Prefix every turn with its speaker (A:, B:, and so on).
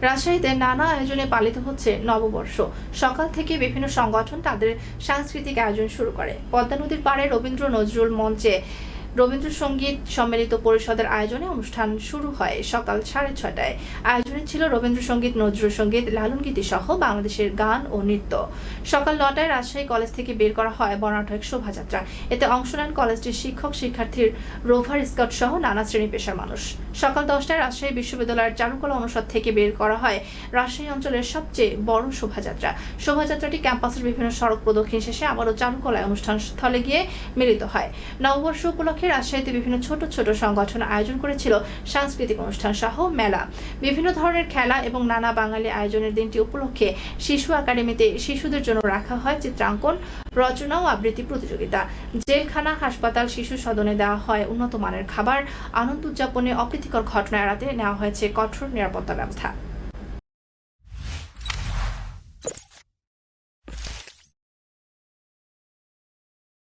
A: রাজশাহীতে নানা আয়োজনে পালিত হচ্ছে নববর্ষ। সকাল থেকে বিভিন্ন সংগঠন তাদের সাংস্কৃতিক আয়োজন শুরু করে। পদ্মা নদীর পাড়ে রবীন্দ্র নজরুল মঞ্চে রবীন্দ্রসঙ্গীত সম্মিলিত পরিষদের আয়োজনে অনুষ্ঠান শুরু হয় সকাল 6:30টায়। আয়োজনে ছিল রবীন্দ্রসঙ্গীত, নজরুল সঙ্গীত, লালনগীতি সহ বাংলাদেশের গান ও নৃত্য। সকাল 9টায় রাজশাহী কলেজ থেকে বের করা হয় বর্ণাঢ্য এক শোভাযাত্রা। এতে অংশ নেন কলেজটির শিক্ষক, শিক্ষার্থীর, রোভার স্কাউট সহ নানা শ্রেণী পেশার মানুষ। সকাল 10টায় রাজশাহী বিশ্ববিদ্যালয়ের চারুকলা অনুষদ থেকে বের করা হয় রাজশাহী অঞ্চলের সবচেয়ে বড় শোভাযাত্রা। শোভাযাত্রাটি ক্যাম্পাসের বিভিন্ন সড়ক প্রদক্ষিণ শেষে আবারও চারুকলায় অনুষ্ঠান স্থলে গিয়ে মিলিত হয়। নববর্ষ উপলক্ষে রাজশাহীতে বিভিন্ন ছোট ছোট সংগঠন আয়োজন করেছিল সাংস্কৃতিক অনুষ্ঠান সহ মেলা, বিভিন্ন ধরনের খেলা এবং নানা বাঙালি আয়োজনের দিনটি উপলক্ষে শিশু একাডেমিতে শিশুদের জন্য রাখা হয় চিত্রাঙ্কন, রচনা ও আবৃত্তি প্রতিযোগিতা। জেলখানা, হাসপাতাল, শিশু সদনে দেওয়া হয় উন্নত মানের খাবার। আনন্দ উদযাপনে অপ্রীতিকর ঘটনা এড়াতে নেওয়া হয়েছে কঠোর নিরাপত্তা ব্যবস্থা।